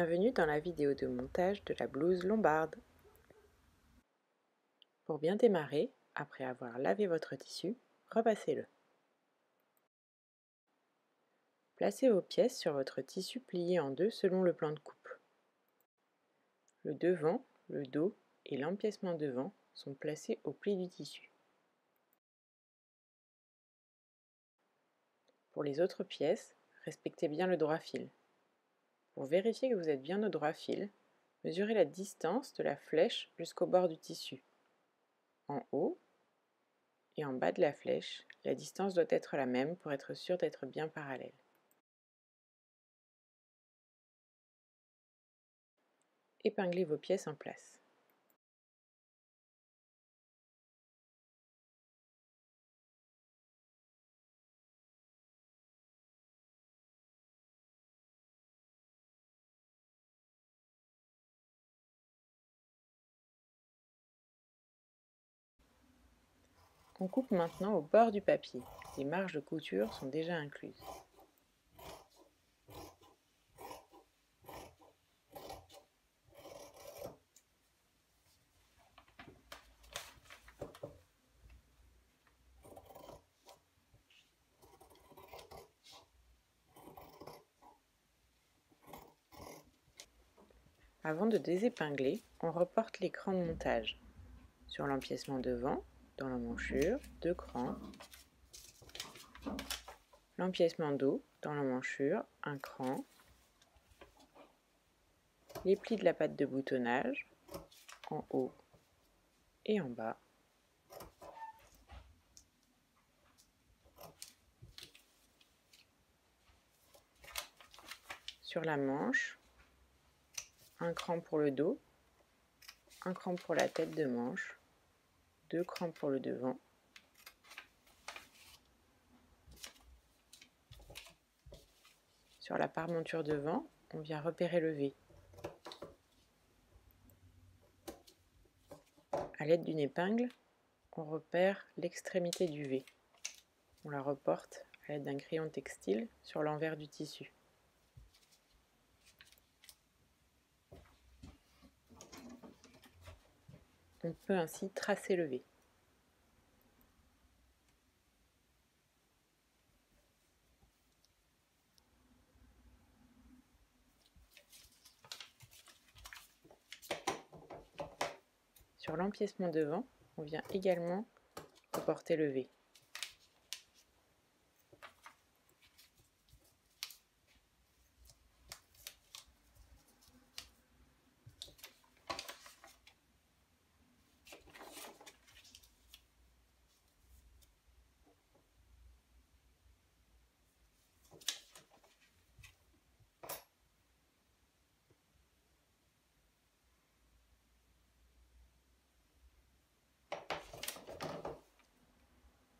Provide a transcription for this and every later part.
Bienvenue dans la vidéo de montage de la blouse lombarde. Pour bien démarrer, après avoir lavé votre tissu, repassez-le. Placez vos pièces sur votre tissu plié en deux selon le plan de coupe. Le devant, le dos et l'empiècement devant sont placés au pli du tissu. Pour les autres pièces, respectez bien le droit fil. Pour vérifier que vous êtes bien au droit fil, mesurez la distance de la flèche jusqu'au bord du tissu. En haut et en bas de la flèche, la distance doit être la même pour être sûr d'être bien parallèle. Épinglez vos pièces en place. On coupe maintenant au bord du papier. Les marges de couture sont déjà incluses. Avant de désépingler, on reporte l'écran de montage. Sur l'empiècement devant, dans l'emmanchure, 2 crans. L'empiècement dos, dans l'emmanchure, 1 cran. Les plis de la patte de boutonnage, en haut et en bas. Sur la manche, 1 cran pour le dos, 1 cran pour la tête de manche, 2 crans pour le devant. Sur la paremonture devant, on vient repérer le V. À l'aide d'une épingle, on repère l'extrémité du V. On la reporte à l'aide d'un crayon textile sur l'envers du tissu. On peut ainsi tracer le V. Sur l'empiècement devant, on vient également reporter le V.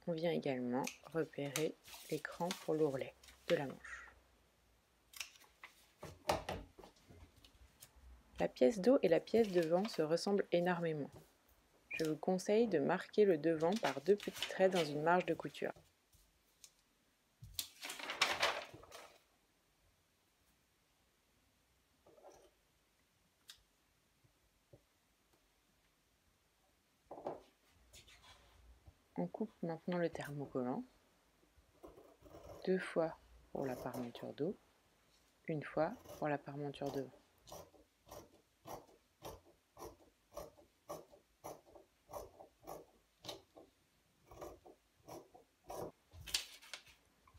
On vient également repérer l'écran pour l'ourlet de la manche. La pièce dos et la pièce devant se ressemblent énormément. Je vous conseille de marquer le devant par 2 petits traits dans une marge de couture. On coupe maintenant le thermocollant, 2 fois pour la paremonture dos, 1 fois pour la paremonture devant.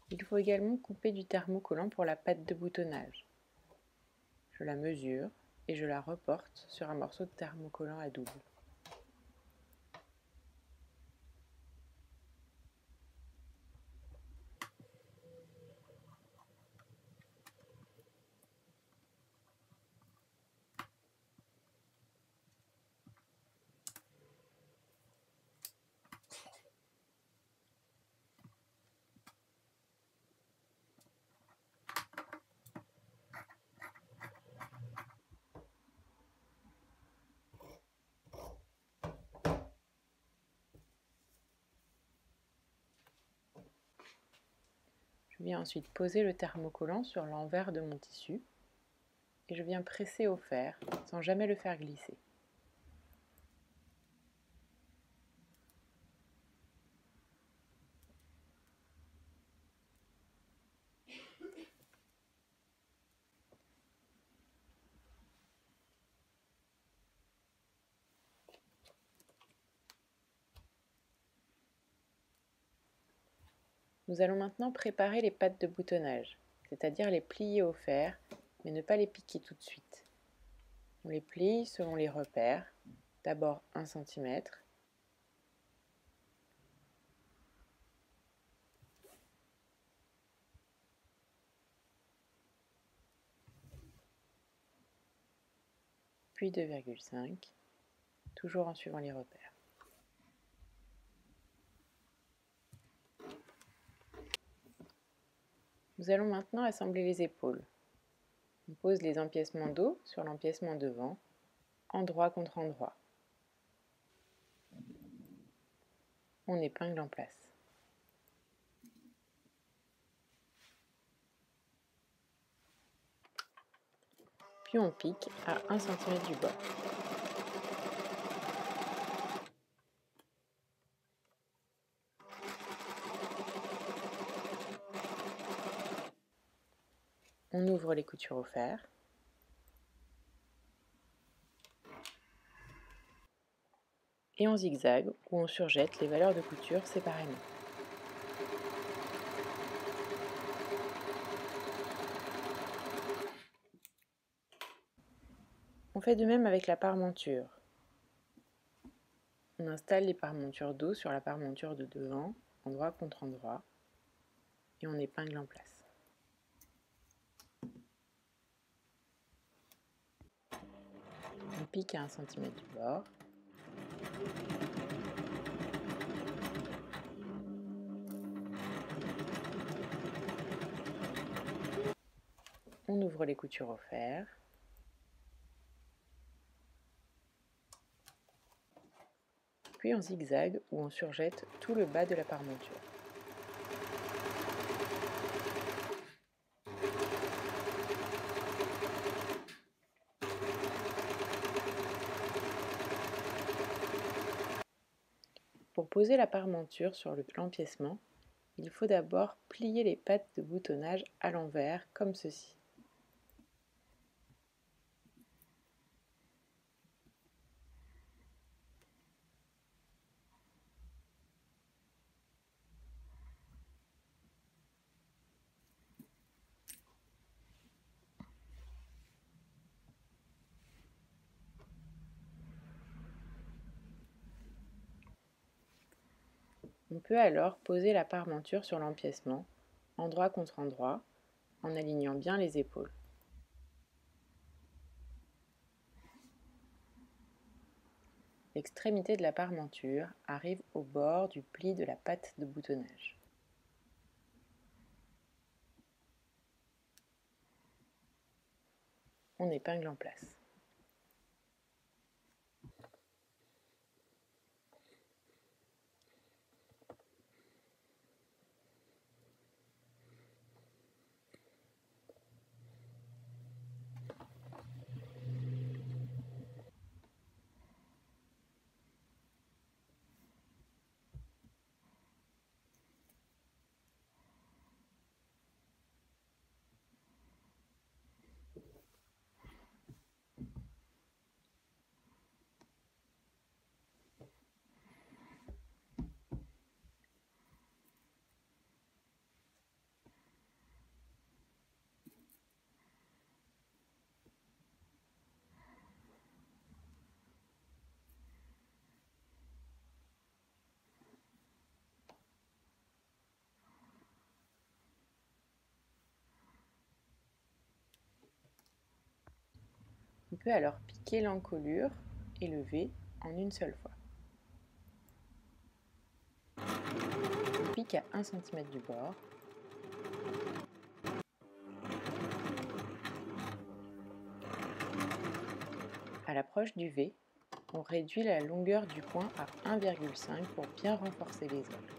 Il faut également couper du thermocollant pour la patte de boutonnage. Je la mesure et je la reporte sur un morceau de thermocollant à double. Je viens ensuite poser le thermocollant sur l'envers de mon tissu et je viens presser au fer sans jamais le faire glisser. Nous allons maintenant préparer les pattes de boutonnage, c'est-à-dire les plier au fer, mais ne pas les piquer tout de suite. On les plie selon les repères, d'abord 1 cm, puis 2,5, toujours en suivant les repères. Nous allons maintenant assembler les épaules. On pose les empiècements dos sur l'empiècement devant, endroit contre endroit. On épingle en place. Puis on pique à 1 cm du bord. On ouvre les coutures au fer. Et on zigzag où on surjette les valeurs de couture séparément. On fait de même avec la parmenture. On installe les parmentures dos sur la parmenture de devant, endroit contre endroit, et on épingle en place. On pique à 1 cm du bord. On ouvre les coutures au fer. Puis on zigzag où on surjette tout le bas de la parmenture. Pour poser la parmenture sur l'empiècement, il faut d'abord plier les pattes de boutonnage à l'envers, comme ceci. On peut alors poser la parmenture sur l'empiècement, endroit contre endroit, en alignant bien les épaules. L'extrémité de la parmenture arrive au bord du pli de la patte de boutonnage. On épingle en place. On peut alors piquer l'encolure et le V en une seule fois. On pique à 1 cm du bord. À l'approche du V, on réduit la longueur du point à 1,5 pour bien renforcer les angles.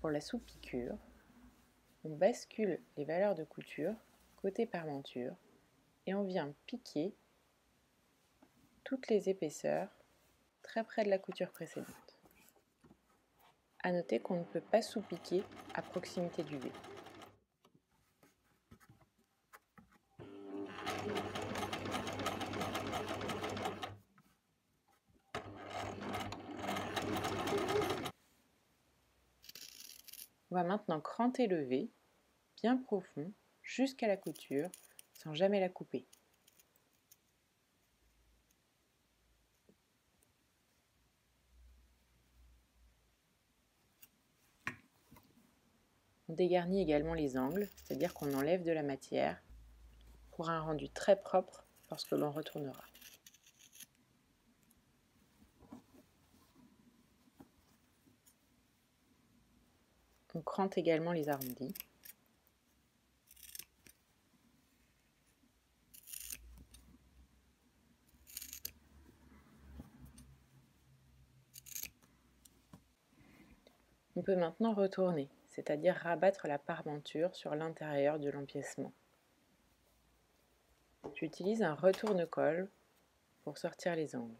Pour la sous-piqûre, on bascule les valeurs de couture côté parmenture et on vient piquer toutes les épaisseurs très près de la couture précédente. À noter qu'on ne peut pas sous-piquer à proximité du V. On va maintenant cranter le V bien profond jusqu'à la couture sans jamais la couper. On dégarnit également les angles, c'est-à-dire qu'on enlève de la matière pour un rendu très propre lorsque l'on retournera. On crante également les arrondis. On peut maintenant retourner, c'est-à-dire rabattre la parmenture sur l'intérieur de l'empiècement. J'utilise un retourne-colle pour sortir les angles.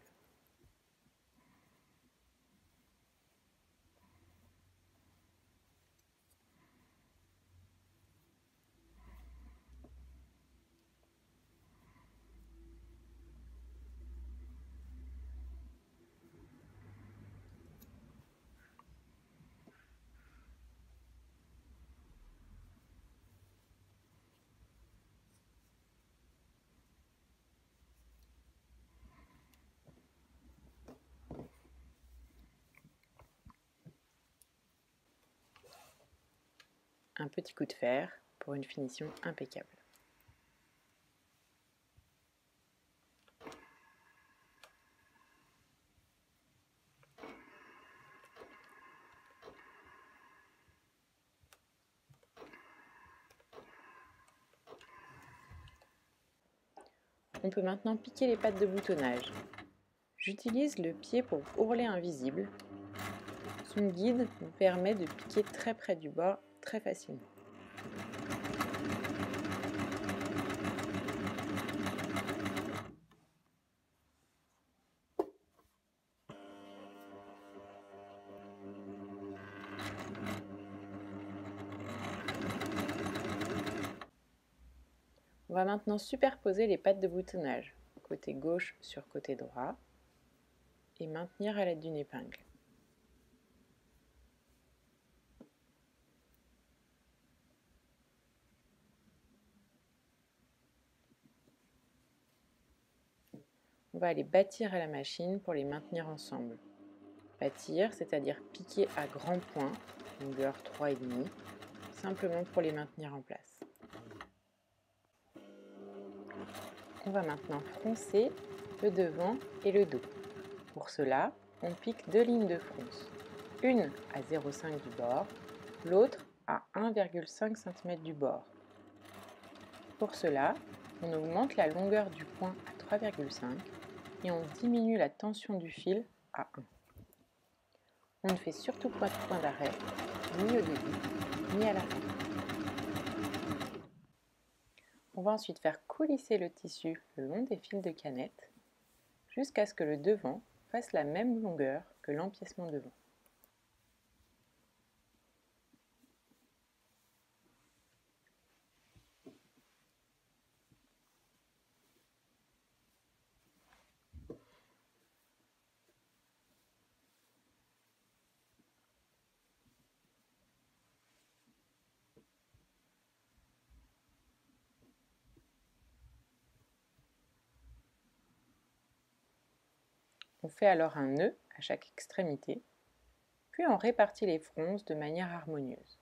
Un petit coup de fer pour une finition impeccable. On peut maintenant piquer les pattes de boutonnage. J'utilise le pied pour ourler invisible. Son guide nous permet de piquer très près du bord très facilement. On va maintenant superposer les pattes de boutonnage, côté gauche sur côté droit, et maintenir à l'aide d'une épingle. On va aller bâtir à la machine pour les maintenir ensemble. Bâtir, c'est-à-dire piquer à grands points, longueur 3,5, simplement pour les maintenir en place. On va maintenant froncer le devant et le dos. Pour cela, on pique deux lignes de fronce, une à 0,5 du bord, l'autre à 1,5 cm du bord. Pour cela, on augmente la longueur du point à 3,5 et on diminue la tension du fil à 1. On ne fait surtout pas de point d'arrêt, ni au début, ni à la fin. On va ensuite faire coulisser le tissu le long des fils de canette jusqu'à ce que le devant fasse la même longueur que l'empiècement devant. On fait alors un nœud à chaque extrémité, puis on répartit les fronces de manière harmonieuse.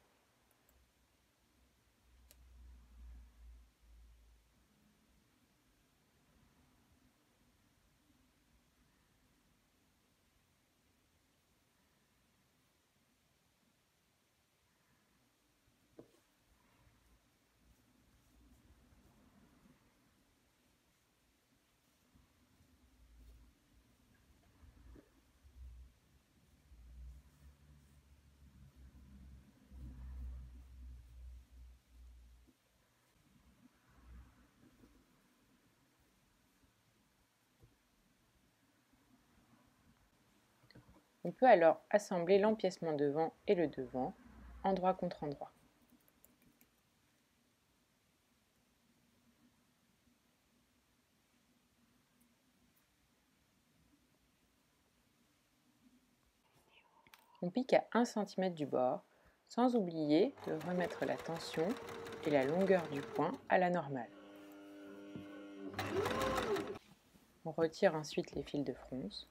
On peut alors assembler l'empiècement devant et le devant, endroit contre endroit. On pique à 1 cm du bord, sans oublier de remettre la tension et la longueur du point à la normale. On retire ensuite les fils de fronce.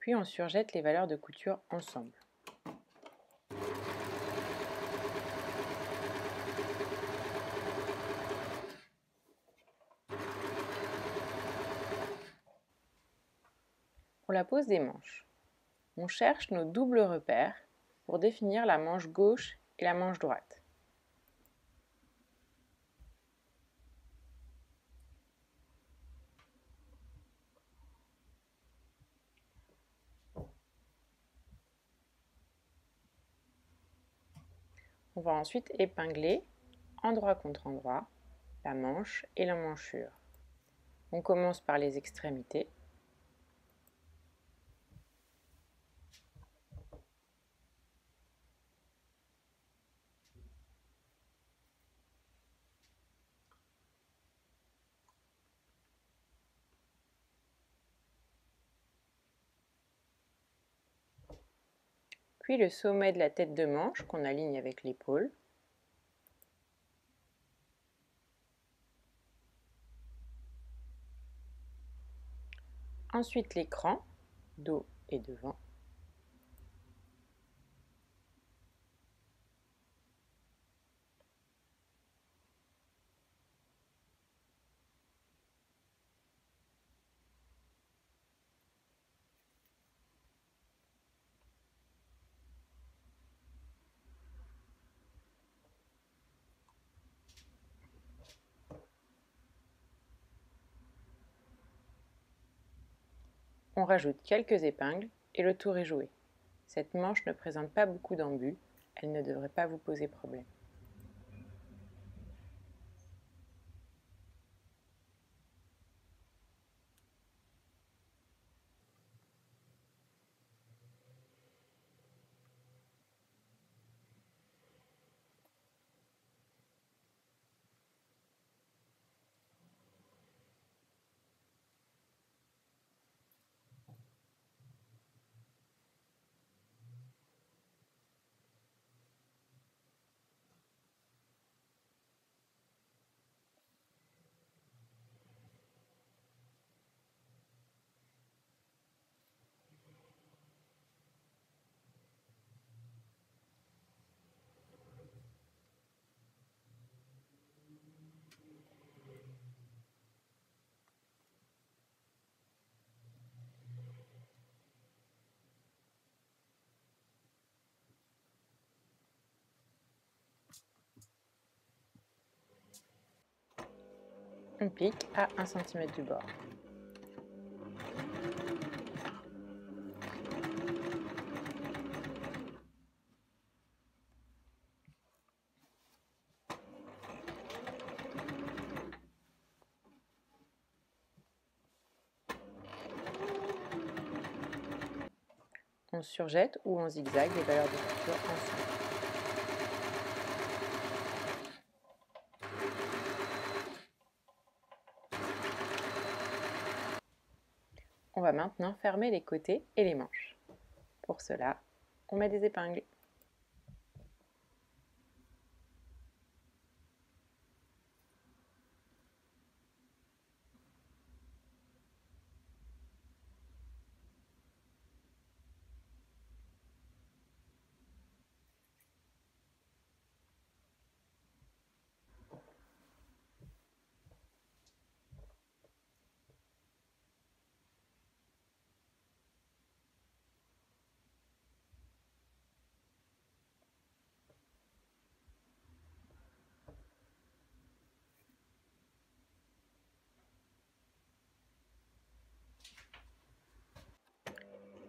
Puis on surjette les valeurs de couture ensemble. Pour la pose des manches, on cherche nos doubles repères pour définir la manche gauche et la manche droite. On va ensuite épingler, endroit contre endroit, la manche et l'emmanchure. On commence par les extrémités. Puis le sommet de la tête de manche qu'on aligne avec l'épaule. Ensuite l'écran, dos et devant. On rajoute quelques épingles et le tour est joué. Cette manche ne présente pas beaucoup d'embus, elle ne devrait pas vous poser problème. On pique à 1 cm du bord. On surjette ou on zigzague les valeurs de couture ensemble. On va maintenant fermer les côtés et les manches. Pour cela, on met des épingles.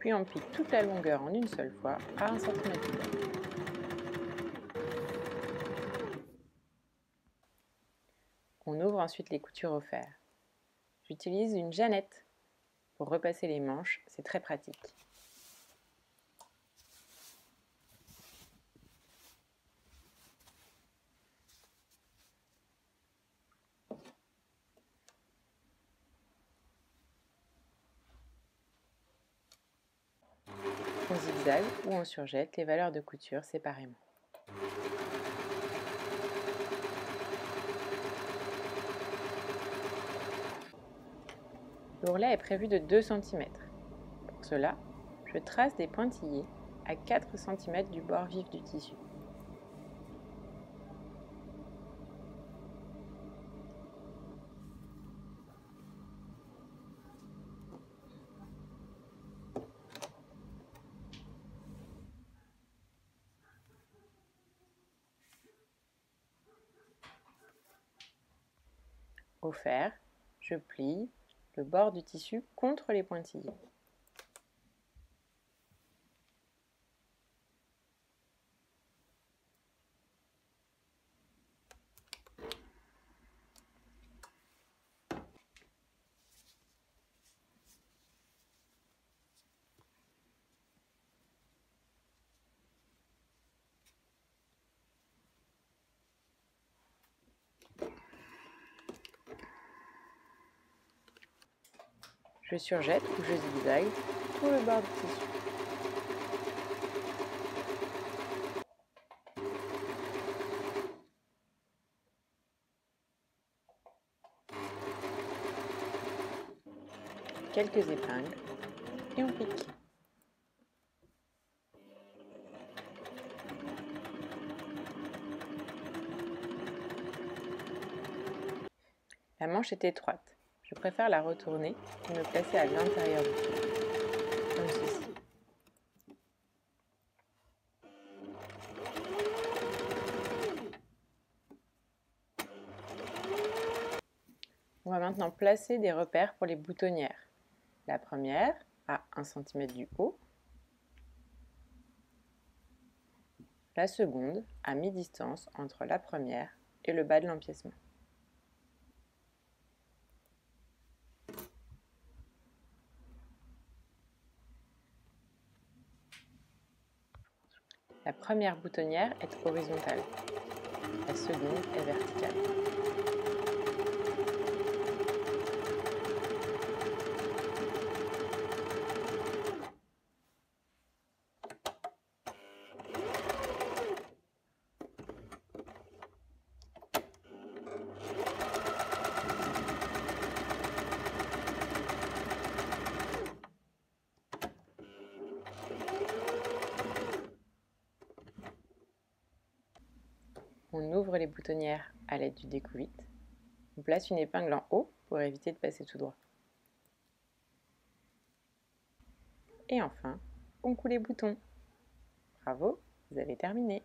Puis on pique toute la longueur en une seule fois à 1 cm du bord. On ouvre ensuite les coutures au fer. J'utilise une Jeannette pour repasser les manches, c'est très pratique. On zigzague ou on surjette les valeurs de couture séparément. L'ourlet est prévu de 2 cm. Pour cela, je trace des pointillés à 4 cm du bord vif du tissu. Au fer, je plie le bord du tissu contre les pointillés. Je surjette ou je zigzague tout le bord du tissu. Quelques épingles et on pique. La manche est étroite. Je préfère la retourner et me placer à l'intérieur du fil, comme ceci. On va maintenant placer des repères pour les boutonnières. La première à 1 cm du haut, la seconde à mi-distance entre la première et le bas de l'empiècement. La première boutonnière est horizontale, la seconde est verticale. On ouvre les boutonnières à l'aide du découvite. On place une épingle en haut pour éviter de passer tout droit. Et enfin, on coud les boutons. Bravo, vous avez terminé.